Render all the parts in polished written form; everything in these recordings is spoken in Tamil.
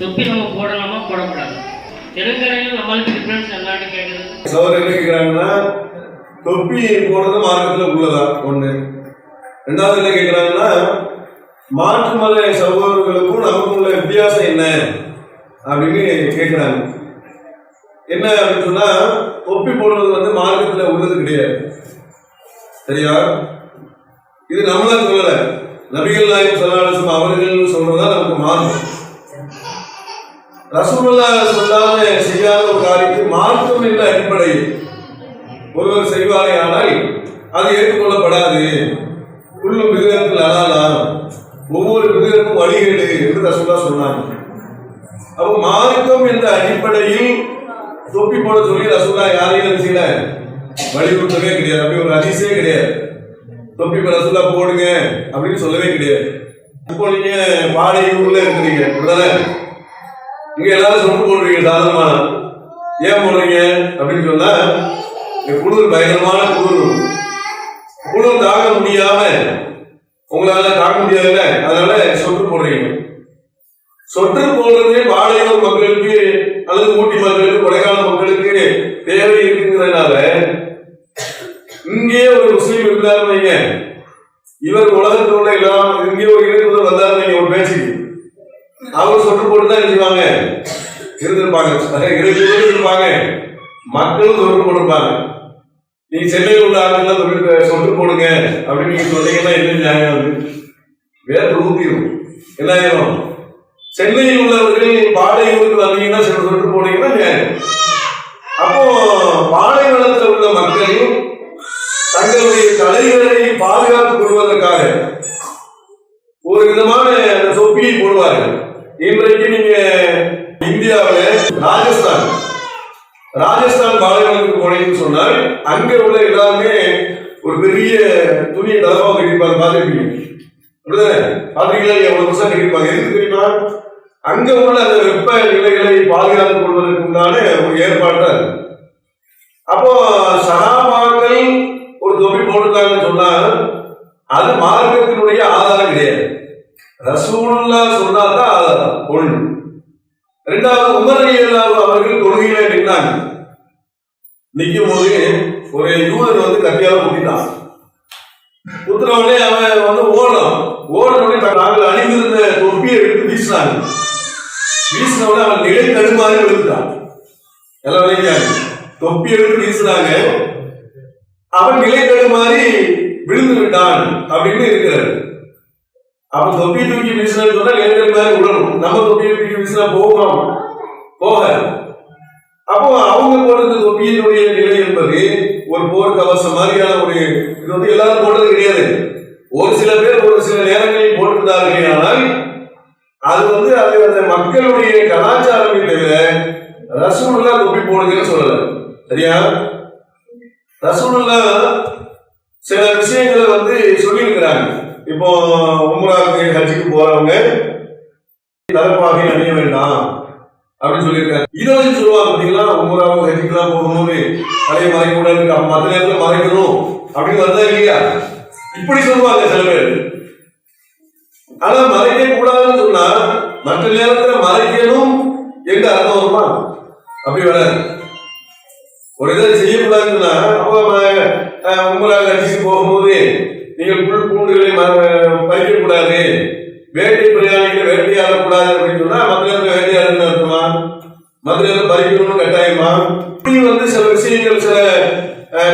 தொப்பி நம்ம போடலாமா போடக்கூடாது? தெலுங்கரையும் நம்மளுக்கு டிஃபரன்ஸ் என்னன்னு கேட்குறது. சோதனை என்ன கேட்குறாங்கன்னா, தொப்பி போடுறது மார்க்கத்தில் உள்ளதா ஒன்று. ரெண்டாவது என்ன கேட்குறாங்கன்னா, மாற்று மத சகோதரர்களுக்கும் நமக்கும் உள்ள வித்தியாசம் என்ன அப்படின்னு கேட்குறாங்க. என்ன அப்படின்னு சொன்னா, தொப்பி போடுறது வந்து மார்க்கத்தில் உள்ளது கிடையாது. சரியா? இது நம்மளா சொல்லல, நபிகள் நாயகம் ஸல்லல்லாஹு அலைஹி வஸல்லம் அவர்கள் சொல்றதா நமக்கு மார்க்கம். ரசூலுல்லாஹ் சொல்லாத செய்யாத ஒரு காரியத்தை மார்க்கம் என்ற அடிப்படையில் ஒருவர் செய்வாரே ஆனால் அது ஏற்றுக்கொள்ளப்படாது. உள்ளும் விதத்தில் அழலாம், ஒவ்வொரு விதத்துக்கும் வழிகேடு என்று ரசூலுல்லாஹ் சொன்னாங்க. அப்போ மார்க்கம் என்ற அடிப்படையில் தொப்பி போட சொல்லி ரசூலுல்லாஹ் யாரையும் செய்யல, வலியுறுத்தவே கிடையாது. அப்படி ஒரு ஹதீஸே கிடையாது. தொப்பி ரசூலுல்லாஹ் போடுங்க அப்படின்னு சொல்லவே கிடையாது. இப்போ நீங்க பாடையூர்ல இருக்கிறீங்க, இங்க எல்லாரும் சொட்டு போடுறீங்க சாதாரணமான. ஏன் போடுறீங்க அப்படின்னு சொன்னா, குளிர் பயங்கரமான குளிர் தாங்க முடியாம, உங்களால தாங்க முடியாதுல்ல, அதனால சொட்டு போடுறீங்க. சொட்டு போடுறது பாடையூர் மக்களுக்கு அல்லது ஊட்டி மக்களுக்கு, கொடைக்கானல் மக்களுக்கு தேவை இருக்குங்கிறதுனால இங்கே ஒரு முஸ்லீம் இருந்தாருங்க, இவர் உலகத்தில் உள்ள எல்லாம் இங்கே ஒரு இறைவன் வந்தாருங்க, ஒரு பேச்சுக்கு அவர் சொட்டு போட்டு தான் செய்வாங்க இருந்திருப்பாங்க, இருப்பாங்க, மக்களும் சொட்டு போட்டிருப்பாங்க. நீங்க சென்னையில் உள்ள ஆட்கள் சொட்டு போடுங்க அப்படின்னு நீங்க சொன்னீங்கன்னா என்ன நியாயம்? வேற ஊத்திரும். என்ன ஆயிரும்? சென்னையில் உள்ளவர்கள் பாடையூருக்கு வந்தீங்கன்னா சொட்டு போனீங்கன்னா நியாயம். அப்போ பாலைவனத்தில் உள்ள மக்கள் தங்களுடைய தலைவரை பாதுகாத்துக் கொள்வதற்காக ஒரு விதமான தொப்பியை போடுவார்கள். இன்றைக்கு நீங்க இந்தியாவில் ராஜஸ்தான் பாலைவனத்துக்கு போனீங்கன்னு சொன்னால் அங்க உள்ள எல்லாருமே ஒரு பெரிய துணியை தலமா கட்டிருப்பாங்க. பார்த்துருப்பீங்க, பாத்தீங்களா? எவ்வளவு வருஷம் கட்டிருப்பாங்க. எதுக்கு தெரியுமா? அங்க உள்ள அந்த வெப்ப நிலைகளை பாதுகாத்துக் கொள்வதற்கு உண்டான ஒரு ஏற்பாடு. அப்போ சஹாபாக்கள் ஒரு தொப்பி போட்டுட்டாங்கன்னு சொன்னா அது மார்க்கத்தினுடைய ஆதாரம் கிடையாது. ரசூலுல்லாஹ் சொன்னாதான் ஆதாரம் ஒண்ணு. ரெண்டாவது, உமர் ரலியல்லாஹு அவர்கள் தொழுகையில நின்றாங்க. நிற்கும் போது ஒரு யூதன் வந்து கத்தியால குத்திட்டான். குத்துனவுடனே அவன் வந்து ஓடனே நாங்கள் அணிந்திருந்த தொப்பியை எடுத்து வீசினாங்க. வீசினவுடனே அவன் நிலை தடுமாறி விழுந்துட்டான். எல்லாம் விளையாங்க, தொப்பி எடுத்து வீசினாங்க, அவன் நிலை தடுமாறி விழுந்து விட்டான் அப்படின்னு இருக்கிறாரு. அவன் தொப்பியை தூக்கி வீசினான்னு சொன்னா நிலை தடுமாறி விடணும். நம்ம தொப்பியை தூக்கி வீசினா போக அப்போ அவங்க போடுறது தொப்பியினுடைய நிலை என்பது ஒரு போர் கவசம் மாதிரியான ஒரு இது வந்து எல்லாரும் போடுறது கிடையாது. ஒரு சில பேர் ஒரு சில நேரங்களில் போட்டிருந்தார்கள். ஆனால் அது வந்து அது அந்த மக்களுடைய கலாச்சாரமே தவிர ரசூலுல்லாஹ் தொப்பி போடுங்கன்னு சொல்லல. சரியா? ரசூலுல்லாஹ் சில விஷயங்களை வந்து சொல்லியிருக்கிறாங்க. இப்போ உம்ராவுக்கு ஹஜ்ஜுக்கு போறவங்க தலைப்பாகை அணிய வேண்டாம் அப்படின்னு சொல்லியிருக்காங்க. இதை வச்சு சொல்லுவாங்க, பார்த்தீங்களா? உம்ராவுக்கு ஹஜ்ஜுக்குலாம் போகும்போது தலையை மறைக்க கூடாது, மற்ற நேரத்தில் மறைக்கணும் அப்படின்னு வருதா இல்லையா? இப்படி சொல்லுவாங்க சில பேர். ஆனா மறைக்க கூடாதுன்னு சொன்னா மற்ற நேரத்துல மறைக்கணும் என்று அர்த்தம் வருமா? அப்படி வராது. ஒரு இதை செய்யக்கூடாதுன்னு சொன்னா, அப்போ உங்களாக அடிச்சு போகும்போது நீங்கள் புல் பூண்டுகளை பறிக்க கூடாது, வேட்டை பிரயாணிகளை வேட்டையாடக்கூடாது அப்படின்னு சொன்னா மற்ற நேரத்தில் வேட்டையாடுன்னு அர்த்தமா? மற்ற நேரத்தில் பறிக்கணும்னு கட்டாயமா? இப்படி வந்து சில விஷயங்கள், சில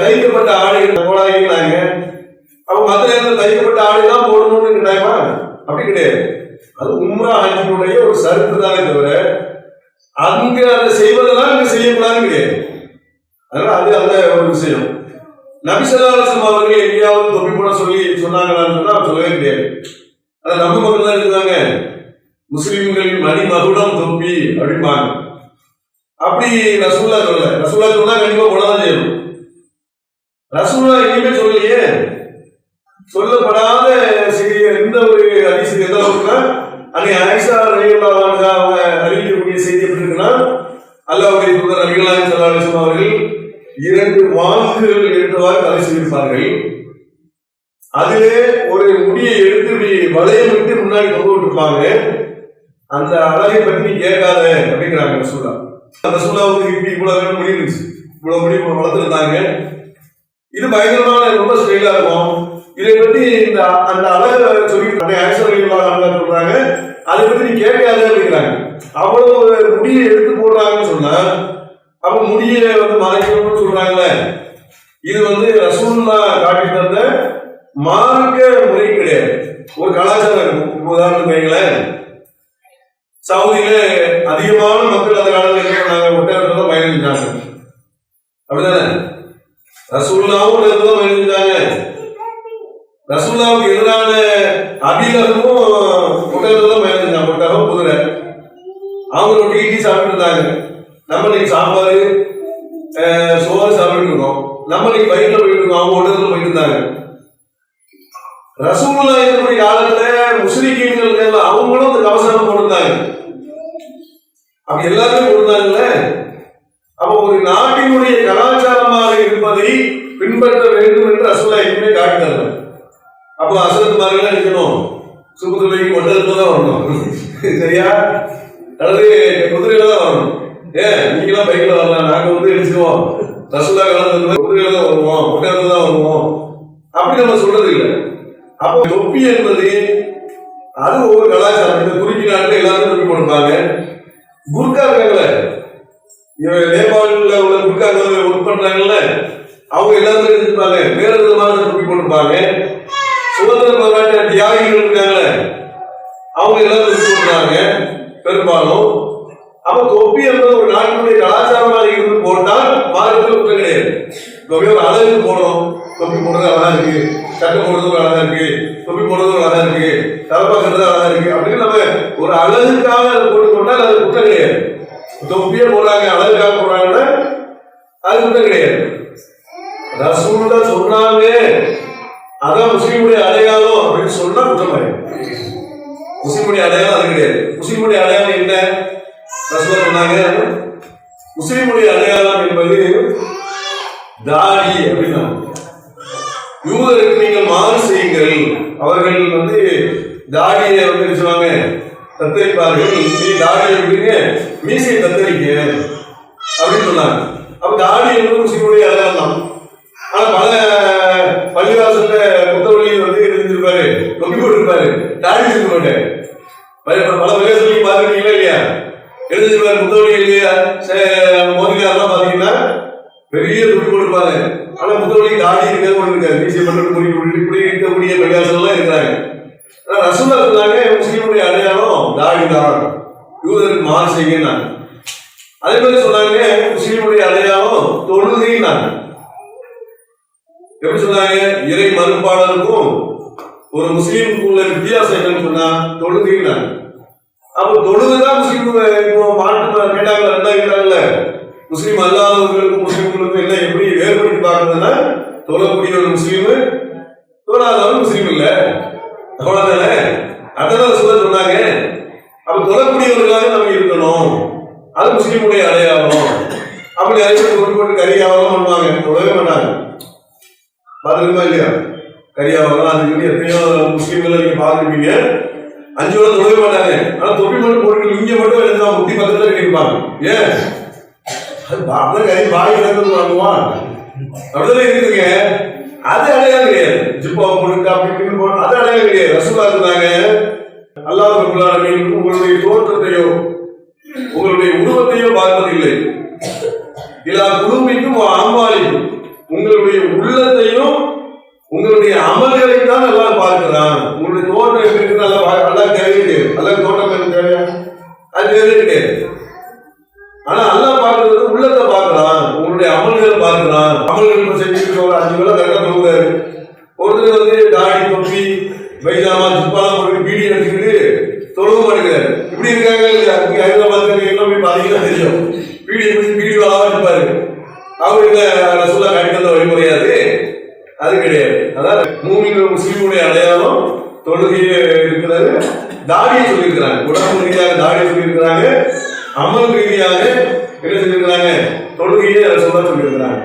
தைக்கப்பட்ட ஆடைகள் போடாதீங்கன்னாங்க. அப்ப மற்ற நேரத்தில் தைக்கப்பட்ட ஆடைதான் போடணும்னு கட்டாயமா? அப்படி கிடையாது. அது உம்ரா ஹஜ்ஜினுடைய ஒரு சருத்து தானே தவிர அங்க அதை செய்வதெல்லாம் இங்க செய்யக்கூடாதுன்னு கிடையாது. அதனால அது அந்த ஒரு விஷயம். நபி ஸல்லல்லாஹு அலைஹி வஸல்லம் அவர்கள் எங்கேயாவது தொப்பி போட சொல்லி சொன்னாங்களான்னு சொன்னா சொல்லவே கிடையாது. அதை நம்ம மக்கள் தான் இருக்காங்க, முஸ்லிம்களின் மணிமகுடம் தொப்பி அப்படிம்பாங்க. அப்படி ரசூலுல்லாஹ் சொல்லல. ரசூலுல்லாஹ் சொன்னா கண்டிப்பா போடதான் செய்யணும். ரசூலுல்லாஹ் எங்கேயுமே சொல்லலையே. சொல்லப்படாத எந்த ஒரு ஹதீஸ் எந்த அளவுக்குன்னா, அன்னை ஆயிஷா ரலியல்லாஹு அன்ஹா அவங்க அறிவிக்கக்கூடிய செய்தி எப்படி இருக்குன்னா, அல்லாஹ்வுடைய தூதர் நபிகள் நாயகம் ஸல்லல்லாஹு அலைஹி வஸல்லம் அவர்கள் 2 வாக்குகள் எடுத்தவாறு தலை செய்திருப்பார்கள். அதிலே ஒரு முடியை எடுத்து வளையம் விட்டு முன்னாடி தொங்க விட்டுருப்பாங்க. அந்த அழகை பத்தி நீ கேட்காத அப்படிங்கிறாங்க ரசூலா. ரசூலாவுக்கு இப்படி இவ்வளவு வேணும் முடி இருந்துச்சு, இவ்வளவு முடி வளர்த்துருந்தாங்க. இது பயங்கரமான ரொம்ப ஸ்டைலா இருக்கும். இதை பத்தி இந்த அந்த அழகை சொல்லி சொல்றாங்க, அதை பத்தி நீ கேட்காத அப்படிங்கிறாங்க. அவ்வளவு முடியை எடுத்து போடுறாங்கன்னு சொன்னா அப்ப முடியை வந்து மறைக்கணும்னு சொல்றாங்களே. இது வந்து ரசூலுல்லா காட்டி தந்த மார்க்க முறை கிடையாது, ஒரு கலாச்சாரம் இருக்கும். உதாரணத்துக்கு வைங்களேன், சவுதியில அதிகமான மக்கள் அந்த காலத்தில் என்ன பண்ணாங்க, ஒட்டகத்துல தான் பயணம் செஞ்சாங்க. அப்படிதானே? ரசூலுல்லாவும் ஒட்டகத்துல தான் பயணம் செஞ்சாங்க. ரசூலுல்லாவுக்கு எதிரான அபிலகமும் ஒட்டகத்துல தான் பயணம் செஞ்சாங்க. ஒட்டகம் குதிரை அவங்க ரொட்டி இட்லி சாப்பிட்டு இருந்தாங்க. நம்ம இன்னைக்கு சாப்பாடு சோறு சாப்பிட்டு இருக்கோம். நம்ம இன்னைக்கு பைக்ல போயிட்டு இருக்கோம், அவங்க ஒட்டகத்துல போயிட்டு இருந்தாங்க. ரசூலுல்லா இருக்கக்கூடிய காலத்துல முஸ்லிம்கள் அவங்களும் அந்த கவசம் போட்டிருந்தாங்க. அப்ப எல்லாருமே போட்டிருந்தாங்கல்ல. அப்ப ஒரு நாட்டினுடைய கலாச்சாரமாக இருப்பதை பின்பற்ற வேண்டும் என்று ரசூலுல்லா எப்பவுமே காட்டினாங்க. அப்போ அசரத்துமார்கள் இருக்கணும், சுகுதுலைக்கு ஒட்டகத்துல தான் வரணும், சரியா? அல்லது குதிரையில தான் வரணும். நீங்களாம் பைக்ல வரலாம், நாங்க வந்து எடுத்துக்குவோம் ரசூலுல்லா காலத்துல குதிரையில தான் வருவோம், ஒட்டகத்துல தான் வருவோம் அப்படி நம்ம சொல்றது இல்லை. அப்போ தொப்பி என்பது அது ஒவ்வொரு கலாச்சாரம். இந்த துருக்கி நாட்டில் எல்லாரும் தொப்பி போடுறாங்க. குர்கா இருக்காங்கல்ல, நேபாளில் உள்ள குர்காங்க ஒர்க் பண்றாங்கல்ல, அவங்க எல்லாருமே இருப்பாங்க, வேற விதமான தொப்பி போட்டிருப்பாங்க. சுதந்திர போராட்ட தியாகிகள் இருக்காங்கல்ல, அவங்க எல்லாரும் தொப்பி போடுறாங்க பெரும்பாலும். அப்ப தொப்பி என்பது ஒரு நாட்டினுடைய கலாச்சாரமாக இருந்து போட்டால் மார்க்கத்தில் குற்றம் கிடையாது. ஒரு அழகு போடுறோம், தொப்பி போடுறது அழகா இருக்கு, சட்டை போடுறது அழகா இருக்கு, தொப்பி போடுறது அழகா இருக்கு, தலப்பாக்கிறது அழகா இருக்கு அப்படின்னு நம்ம ஒரு அழகுக்காக அதை போட்டுக்கொண்டால் அது குற்றம் கிடையாது. தொப்பியே போடுறாங்க அழகுக்காக போடுறாங்கன்னா அது குற்றம் கிடையாது. ரசூலுல்லா சொன்னாங்க அதான் முஸ்லீமுடைய அடையாளம் அப்படின்னு சொன்னா குற்றம் கிடையாது. முஸ்லீமுடைய அடையாளம் அது கிடையாது. முஸ்லீமுடைய அடையாளம் என்ன? ரசூலுல்லா சொன்னாங்க முஸ்லீமுடைய அடையாளம் என்பது தாடி அப்படின்னா, யூதருக்கு நீங்கள் மாறு செய்யுங்கள், அவர்கள் வந்து தாடியை வந்து சொல்லுவாங்க தத்தரிப்பார்கள், நீ தாடியை விடுங்க மீசையை தத்தரிக்க அப்படின்னு சொன்னாங்க. அப்ப தாடி என்பது முஸ்லீமுடைய அடையாளம் தான். ஆனா பல பள்ளிவாசல்ல புத்தவழியில் வந்து இருந்திருப்பாரு, தொப்பி போட்டிருப்பாரு, தாடி இருக்க மாட்டாரு. பல பள்ளிவாசல் பார்த்துருக்கீங்களா இல்லையா? எழுதிருப்பாரு புத்தவழியில் மோதிகாரெல்லாம் பாத்தீங்கன்னா பெரிய துணி கொடுப்பாங்க. ஆனா புத்தவழிக்கு தாடி இருக்காது, இருக்காது, மீசை மட்டும் இப்படி இருக்கக்கூடிய பள்ளிவாசல் எல்லாம் இருக்கிறாங்க. ஆனா ரசூலுல்லா சொன்னாங்க முஸ்லீமுடைய அடையாளம் தாடி தான், யூதருக்கு மாறு செய்யுங்க. அதே மாதிரி சொன்னாங்க முஸ்லீமுடைய அடையாளம் தொழுகைன்னாங்க. எப்படி சொன்னாங்க? இறை மறுப்பாளருக்கும் ஒரு முஸ்லீமுக்கு உள்ள வித்தியாசம் என்னன்னு சொன்னா தொழுகைன்னாங்க. அப்ப தொழுதுதான் முஸ்லீம் மாட்டு கேட்டாங்கல்ல, ரெண்டாவது கேட்டாங்கல்ல, முஸ்லீம் அல்லாதவர்களுக்கும் முஸ்லீம்களுக்கும் என்ன எப்படி வேறுபடுத்தி பார்க்கறதுன்னா தொழக்கூடிய ஒரு முஸ்லீமு தொழாதவன் முஸ்லீம் இல்ல, அவ்வளவுதானே? அதனால சொன்னாங்க. அப்ப தொழக்கூடியவர்களாக நம்ம இருக்கணும், அது முஸ்லீமுடைய அடையாளம். அப்படி அறிவு கொண்டு கரியாவெல்லாம் பண்ணுவாங்க, தொழவே மாட்டாங்க. பாத்துருக்கா இல்லையா? கரியாவெல்லாம் அதுக்கு எத்தனையோ முஸ்லீம்கள் நீங்க பாத்துருப்பீங்க, 5 வருடம் தொழவே மாட்டாங்க. ஆனா தொப்பி மட்டும் போட்டு இங்க மட்டும் எழுந்தா முட்டி பக்கத்துல கட்டிருப்பாங்க. ஏன்? கறி பாய் கிடக்கிறது வாங்குவான், அப்படிதான் இருக்குதுங்க. அது அடையாளம் கிடையாது. ஜிப்பா போட்டு அப்படி போட்டு அது அடையாளம் கிடையாது. ரசூலுல்லா சொன்னாங்க அல்லாஹ் ரப்பல் ஆலமீன் உங்களுடைய தோற்றத்தையோ உங்களுடைய உருவத்தையோ பார்ப்பதில்லை, இல்லா குழுமிக்கும் அம்மாளிக்கும் உங்களுடைய உள்ளத்தையும் உங்களுடைய அமல்களை தான் நல்லா பார்க்கிறான். உங்களுடைய தோட்டம் எப்படி இருக்கு நல்லா தேவையே கிடையாது. நல்லா தோட்டம் எனக்கு தேவையா? அது தேவையே கிடையாது. ஆனா அல்லாஹ் பார்க்கறது உள்ளத்தை பார்க்கிறான், உங்களுடைய அமல்கள் பார்க்கிறான். அமல்கள் செஞ்சுட்டு ஒரு 5 வேளை கரெக்டா தொழுகிறாரு. ஒருத்தர் வந்து தாடி தொப்பி பைஜாமா ஜிப்பாலாம் போட்டு பீடி அடிச்சுக்கிட்டு தொழுக மாட்டேங்கிறாரு. இப்படி இருக்காங்க இல்லையா? ஹைதராபாத் எல்லாம் போய் பாத்தீங்கன்னா தெரியும், பீடி வாழாம இருப்பாரு. அவருக்கு ரசூலுல்லா காட்டின வழிமுறையாது, அது கிடையாது. அதாவது மூமின்கள் முஸ்லீமுடைய அடையாளம் தொழுகையே இருக்கிறது. தாடியை சொல்லியிருக்கிறாங்க, உடம்பு ரீதியாக தாடியை சொல்லியிருக்கிறாங்க, அமல் ரீதியாக என்ன சொல்லியிருக்கிறாங்க, தொழுகையே ரசூலுல்லா சொல்லியிருக்கிறாங்க.